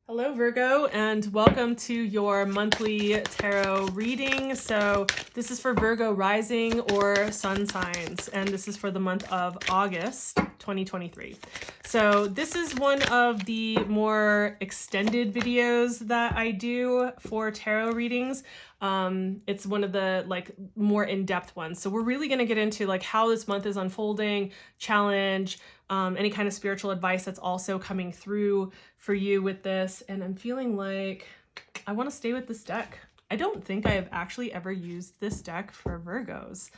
Hello Virgo, and welcome to your monthly tarot reading. So this is for Virgo rising or sun signs, and this is for the month of August 2023. So this is one of the more extended videos that I do for tarot readings. It's one of the more in-depth ones. So we're really going to get into how this month is unfolding, challenge, any kind of spiritual advice that's also coming through for you with this. And I'm feeling like I want to stay with this deck. I don't think I have actually ever used this deck for Virgos.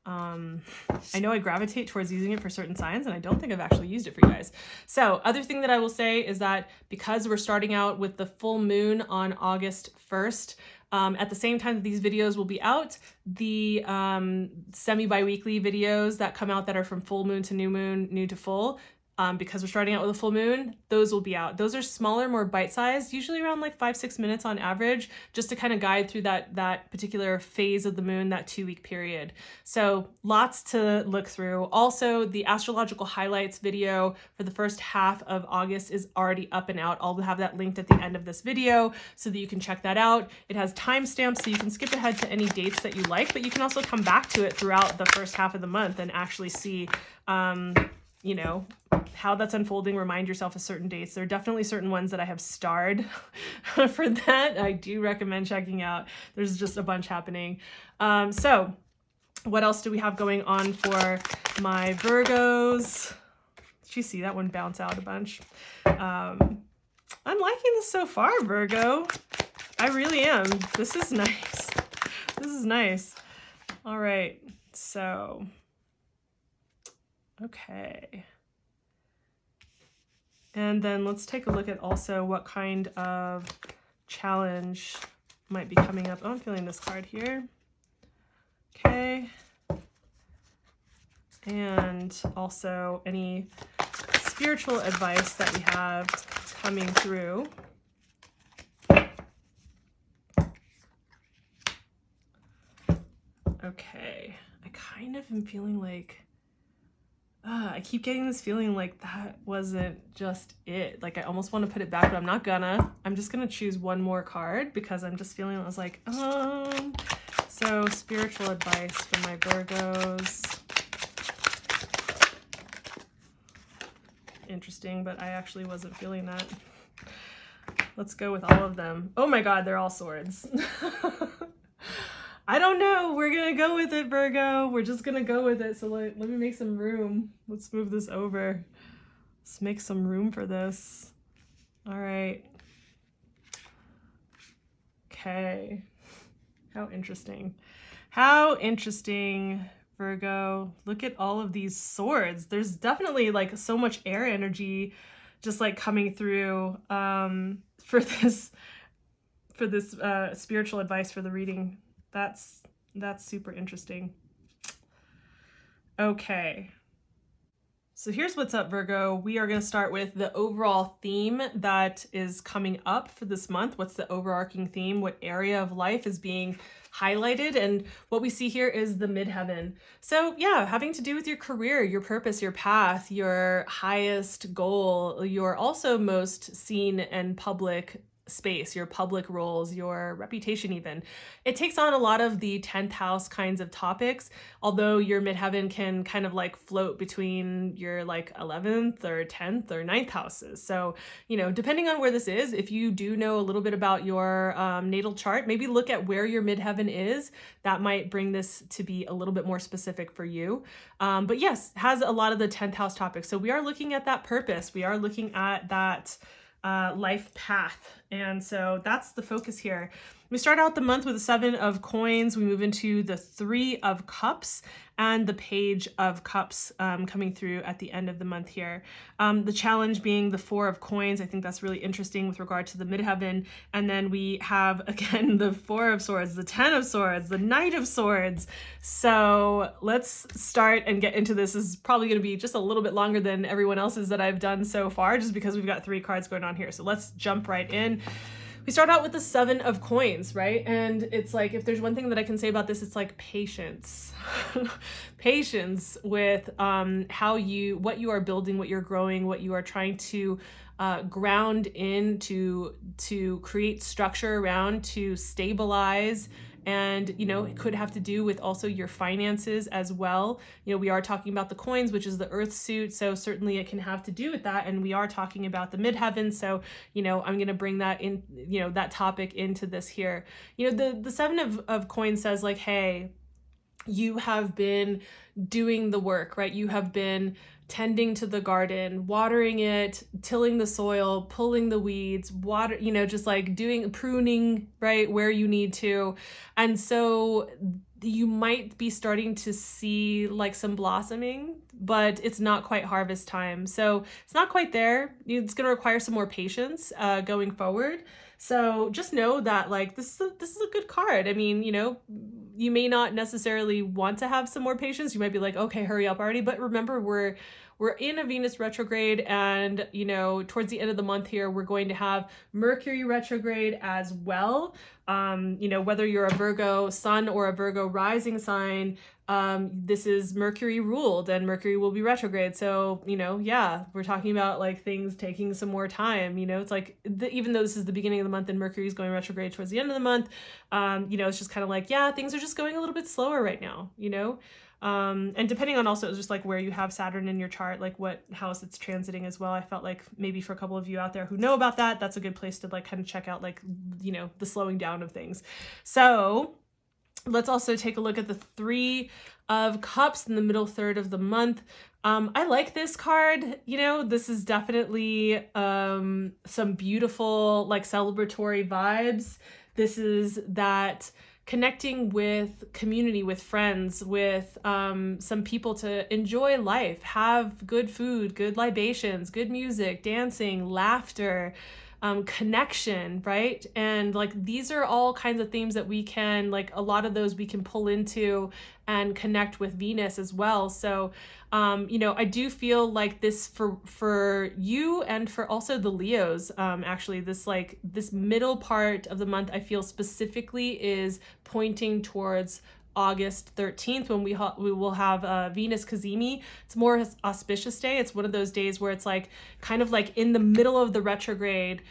I know I gravitate towards using it for certain signs, and I don't think I've actually used it for you guys. So other thing that I will say is that because we're starting out with the full moon on August 1st, at the same time that these videos will be out, the semi-bi-weekly videos that come out that are from full moon to new moon, new to full, because we're starting out with a full moon, those will be out. Those are smaller, more bite-sized, usually around 5-6 minutes on average, just to kind of guide through that particular phase of the moon, that 2-week period. So lots to look through. Also, the astrological highlights video for the first half of August is already up and out. I'll have that linked at the end of this video so that you can check that out. It has timestamps, so you can skip ahead to any dates that you like, but you can also come back to it throughout the first half of the month and actually see how that's unfolding. Remind yourself of certain dates. There are definitely certain ones that I have starred for that. I do recommend checking out. There's just a bunch happening. So what else do we have going on for my Virgos? Did you see that one bounce out a bunch? I'm liking this so far, Virgo. I really am. This is nice. This is nice. All right. So okay. And then let's take a look at also what kind of challenge might be coming up. Oh, I'm feeling this card here. Okay. And also any spiritual advice that we have coming through. Okay. I kind of am feeling like I keep getting this feeling like that wasn't just it. I almost want to put it back, but I'm not gonna. I'm just gonna choose one more card because I'm just feeling, I was like, So spiritual advice for my Virgos. Interesting, but I actually wasn't feeling that. Let's go with all of them. Oh my God, they're all swords. I don't know. We're going to go with it, Virgo. We're just going to go with it. So let me make some room. Let's move this over. Let's make some room for this. All right. Okay. How interesting. How interesting, Virgo. Look at all of these swords. There's definitely so much air energy just coming through for this spiritual advice for the reading. That's super interesting. Okay. So here's what's up, Virgo. We are going to start with the overall theme that is coming up for this month. What's the overarching theme? What area of life is being highlighted? And what we see here is the midheaven. So yeah, having to do with your career, your purpose, your path, your highest goal, your also most seen and public space, your public roles, your reputation even. It takes on a lot of the 10th house kinds of topics, although your midheaven can kind of float between your 11th or 10th or 9th houses. So, depending on where this is, if you do know a little bit about your natal chart, maybe look at where your midheaven is. That might bring this to be a little bit more specific for you. But yes, has a lot of the 10th house topics. So we are looking at that purpose. We are looking at that life path. And so that's the focus here. We start out the month with the 7 of coins. We move into the 3 of cups and the Page of Cups coming through at the end of the month here. The challenge being the 4 of coins. I think that's really interesting with regard to the midheaven. And then we have, again, the 4 of swords, the 10 of swords, the Knight of swords. So let's start and get into this. This is probably going to be just a little bit longer than everyone else's that I've done so far, just because we've got 3 cards going on here. So let's jump right in. We start out with the 7 of coins, right? And it's if there's one thing that I can say about this, it's patience. Patience with what you are building, what you're growing, what you are trying to ground in, to create structure around, to stabilize. And, it could have to do with also your finances as well. We are talking about the coins, which is the earth suit. So certainly it can have to do with that. And we are talking about the midheaven. So, I'm going to bring that in, that topic into this here. The seven of coins says like, hey, you have been doing the work, right? You have been tending to the garden, watering it, tilling the soil, pulling the weeds, water, just like doing pruning, right, where you need to. And so you might be starting to see like some blossoming, but it's not quite harvest time. So it's not quite there. It's going to require some more patience going forward. So just know that like this is a good card. I mean, you may not necessarily want to have some more patience. You might be like, okay, hurry up already. But remember, we're in a Venus retrograde, and towards the end of the month here, we're going to have Mercury retrograde as well. Whether you're a Virgo sun or a Virgo rising sign, this is Mercury ruled, and Mercury will be retrograde. So, we're talking about like things taking some more time. It's like, even though this is the beginning of the month and Mercury is going retrograde towards the end of the month, it's just kind of like, things are just going a little bit slower right now, and depending on also just like where you have Saturn in your chart, like what house it's transiting as well. I felt like maybe for a couple of you out there who know about that, that's a good place to like kind of check out like, the slowing down of things. So let's also take a look at the Three of Cups in the middle third of the month. I like this card. This is definitely some beautiful like celebratory vibes. This is that connecting with community, with friends, with some people to enjoy life, have good food, good libations, good music, dancing, laughter, connection, right? And like these are all kinds of themes that we can, like a lot of those we can pull into and connect with Venus as well. So I do feel like this for you and for also the Leos, actually this middle part of the month, I feel specifically is pointing towards August 13th, when we will have Venus Cazimi. It's more auspicious day. It's one of those days where it's like kind of like in the middle of the retrograde.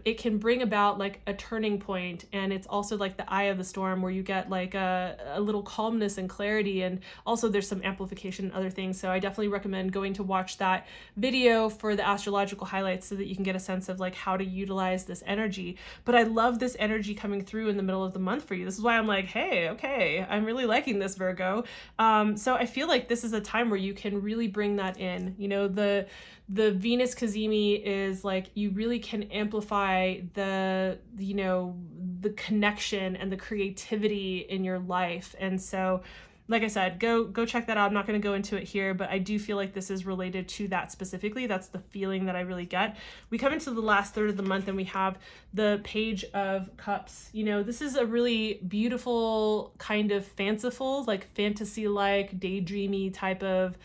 It can bring about like a turning point, and it's also like the eye of the storm where you get like a little calmness and clarity, and also there's some amplification and other things. So I definitely recommend going to watch that video for the astrological highlights so that you can get a sense of like how to utilize this energy. But I love this energy coming through in the middle of the month for you. This is why I'm like, hey, okay, I'm really liking this, Virgo. So I feel like this is a time where you can really bring that in. The Venus Cazimi is like, you really can amplify the connection and the creativity in your life. And so, like I said, go check that out. I'm not going to go into it here, but I do feel like this is related to that specifically. That's the feeling that I really get. We come into the last third of the month and we have the Page of Cups. This is a really beautiful, kind of fanciful, like fantasy-like, daydreamy type of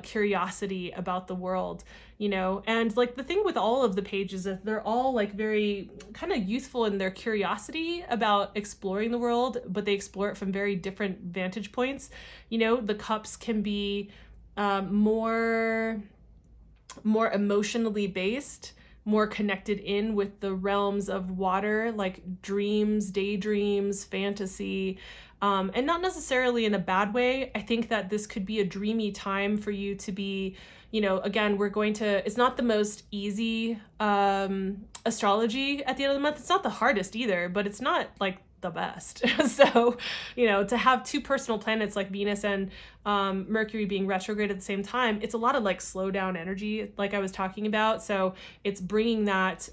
curiosity about the world, and like the thing with all of the pages is they're all like very kind of youthful in their curiosity about exploring the world, but they explore it from very different vantage points. The cups can be more emotionally based, more connected in with the realms of water, like dreams, daydreams, fantasy, and not necessarily in a bad way. I think that this could be a dreamy time for you to be, again, it's not the most easy astrology at the end of the month. It's not the hardest either, but it's not like the best. So, to have two personal planets like Venus and Mercury being retrograde at the same time, it's a lot of like slow down energy, like I was talking about. So it's bringing that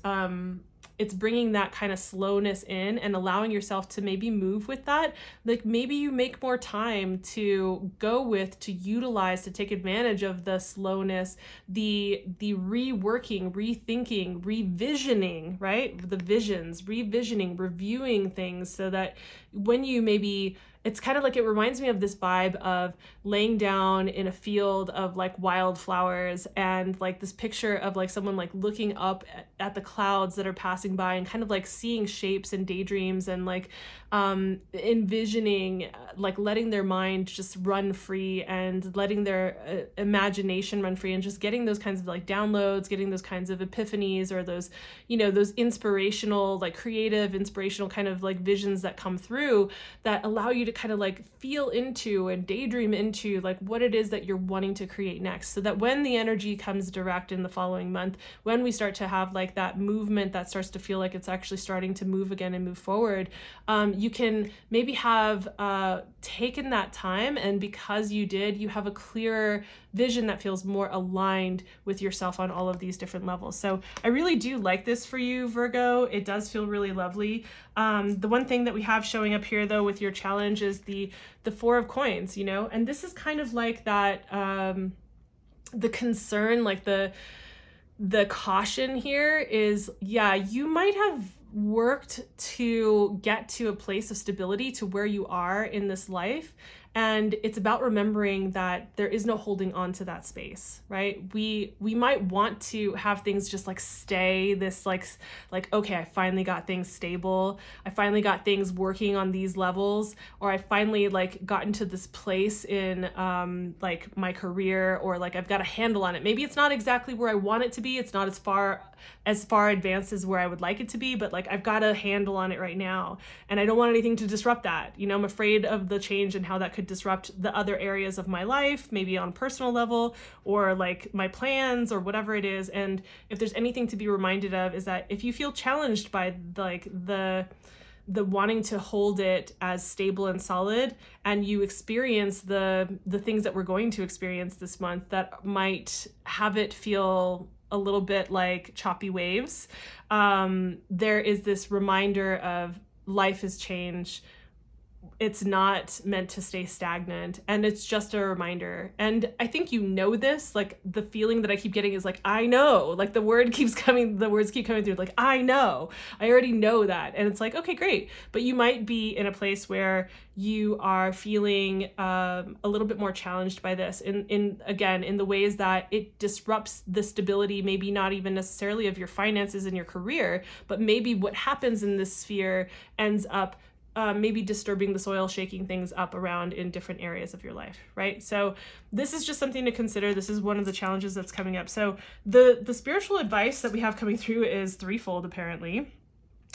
kind of slowness in and allowing yourself to maybe move with that. Like maybe you make more time to go with, to utilize, to take advantage of the slowness, the reworking, rethinking, revisioning, right? The visions, revisioning, reviewing things so that when you maybe it's kind of like, it reminds me of this vibe of laying down in a field of like wildflowers, and like this picture of like someone like looking up at the clouds that are passing by and kind of like seeing shapes and daydreams, and like envisioning, like letting their mind just run free and letting their imagination run free, and just getting those kinds of like downloads, getting those kinds of epiphanies, or those, you know, those inspirational, like creative, inspirational kind of like visions that come through that allow you to kind of like feel into and daydream into like what it is that you're wanting to create next. So that when the energy comes direct in the following month, when we start to have like that movement that starts to feel like it's actually starting to move again and move forward, you can maybe have taken that time, and because you did, you have a clearer vision that feels more aligned with yourself on all of these different levels. So I really do like this for you, Virgo. It does feel really lovely. The one thing that we have showing up here though with your challenge is the Four of Coins, you know, and this is kind of like that, the concern, like the caution here is, yeah, you might have worked to get to a place of stability to where you are in this life. And it's about remembering that there is no holding on to that space, right? We might want to have things just like stay this like, okay, I finally got things stable. I finally got things working on these levels, or I finally like gotten to this place in like my career, or like I've got a handle on it. Maybe it's not exactly where I want it to be. It's not as far advanced as where I would like it to be, but like I've got a handle on it right now, and I don't want anything to disrupt that. You know, I'm afraid of the change and how that could disrupt the other areas of my life, maybe on a personal level, or like my plans, or whatever it is. And if there's anything to be reminded of, is that if you feel challenged by like the wanting to hold it as stable and solid, and you experience the things that we're going to experience this month that might have it feel a little bit like choppy waves, there is this reminder of life is change. It's not meant to stay stagnant, and it's just a reminder. And I think you know this, like the feeling that I keep getting is like, I know, like the words keep coming through, like, I know, I already know that. And it's like, okay, great. But you might be in a place where you are feeling a little bit more challenged by this in the ways that it disrupts the stability, maybe not even necessarily of your finances and your career, but maybe what happens in this sphere ends up maybe disturbing the soil, shaking things up around in different areas of your life, right? So this is just something to consider. This is one of the challenges that's coming up. So the spiritual advice that we have coming through is threefold, apparently.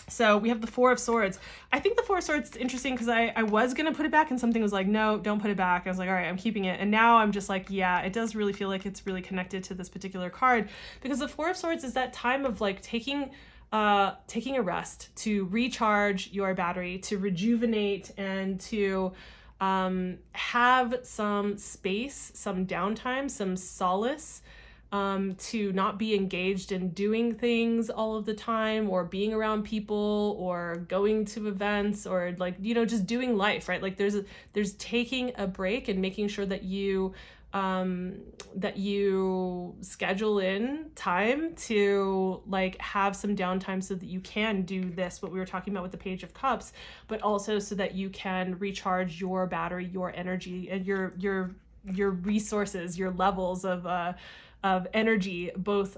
So we have the Four of Swords. I think the Four of Swords is interesting because I was going to put it back, and something was like, no, don't put it back. I was like, all right, I'm keeping it. And now I'm just like, yeah, it does really feel like it's really connected to this particular card, because the Four of Swords is that time of like taking a rest, to recharge your battery, to rejuvenate, and to have some space, some downtime, some solace, to not be engaged in doing things all of the time, or being around people, or going to events, or like, you know, just doing life, right? Like there's taking a break and making sure that you schedule in time to like have some downtime so that you can do this, what we were talking about with the Page of Cups, but also so that you can recharge your battery, your energy, and your resources, your levels of energy, both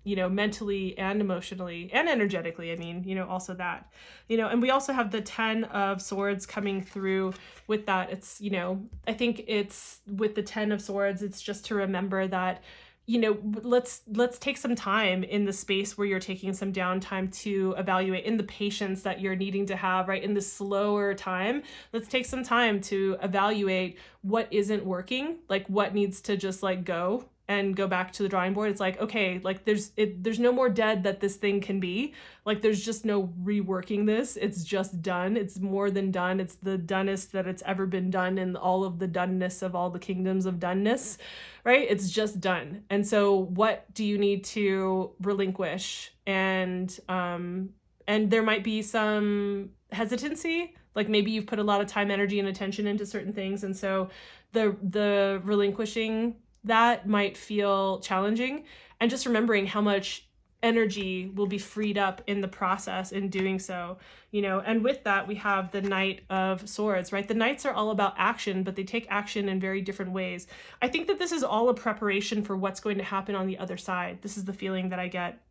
you know, mentally and emotionally and energetically. I mean, you know, also that, you know, and we also have the 10 of Swords coming through with that. It's, you know, I think it's with the 10 of Swords, it's just to remember that, you know, let's take some time in the space where you're taking some downtime to evaluate, in the patience that you're needing to have, right? In the slower time, let's take some time to evaluate what isn't working, like what needs to just like go and go back to the drawing board. It's like, okay, like there's no more dead that this thing can be. Like there's just no reworking this. It's just done. It's more than done. It's the donest that it's ever been done in all of the doneness of all the kingdoms of doneness, right? It's just done. And so what do you need to relinquish? And there might be some hesitancy, like maybe you've put a lot of time, energy, and attention into certain things. And so the relinquishing that might feel challenging, and just remembering how much energy will be freed up in the process in doing so, you know. And with that, we have the Knight of Swords, right? The Knights are all about action, but they take action in very different ways. I think that this is all a preparation for what's going to happen on the other side. This is the feeling that I get.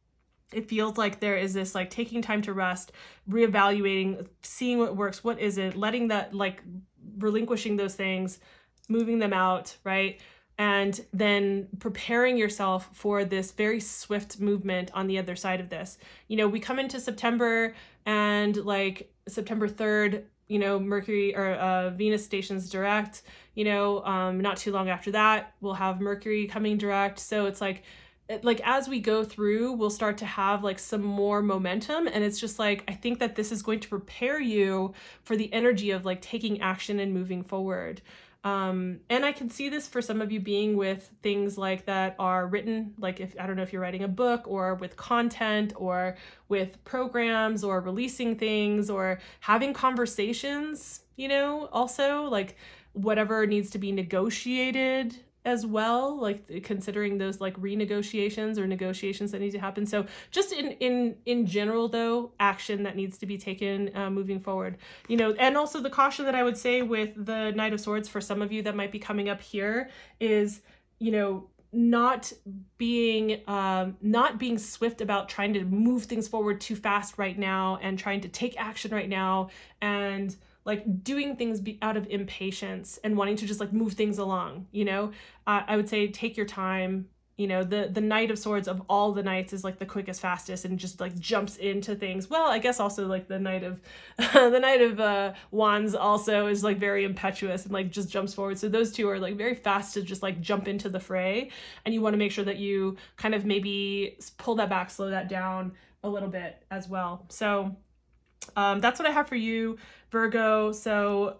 It feels like there is this like taking time to rest, reevaluating, seeing what works, what isn't, letting that, like relinquishing those things, moving them out, right? And then preparing yourself for this very swift movement on the other side of this. You know, we come into September, and like September 3rd, you know, Mercury or Venus stations direct, you know, not too long after that, we'll have Mercury coming direct. So it's like as we go through, we'll start to have like some more momentum. And it's just like, I think that this is going to prepare you for the energy of like taking action and moving forward. And I can see this for some of you being with things like that are written, like if, I don't know if you're writing a book, or with content, or with programs, or releasing things, or having conversations, you know, also like whatever needs to be negotiated as well, like considering those like renegotiations or negotiations that need to happen. So just in general though, action that needs to be taken moving forward, you know. And also the caution that I would say with the Knight of Swords for some of you that might be coming up here is, you know, not being swift about trying to move things forward too fast right now, and trying to take action right now, and like doing things out of impatience and wanting to just like move things along, you know. I would say take your time. You know, the Knight of Swords of all the knights is like the quickest, fastest, and just like jumps into things. Well, I guess also like the Knight of Wands also is like very impetuous and like just jumps forward. So those two are like very fast to just like jump into the fray, and you want to make sure that you kind of maybe pull that back, slow that down a little bit as well. So that's what I have for you, Virgo. So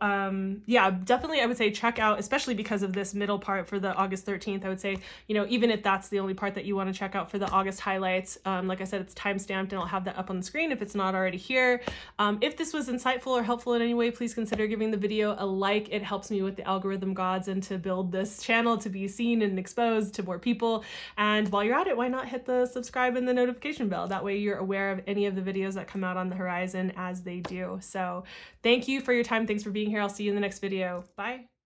yeah, definitely I would say check out, especially because of this middle part for the August 13th, I would say, you know, even if that's the only part that you want to check out for the August highlights, like I said, it's timestamped, and I'll have that up on the screen if it's not already here. If this was insightful or helpful in any way, please consider giving the video a like. It helps me with the algorithm gods and to build this channel to be seen and exposed to more people. And while you're at it, why not hit the subscribe and the notification bell? That way you're aware of any of the videos that come out on the horizon as they do. So thank you for your time. Thanks for being here. I'll see you in the next video. Bye.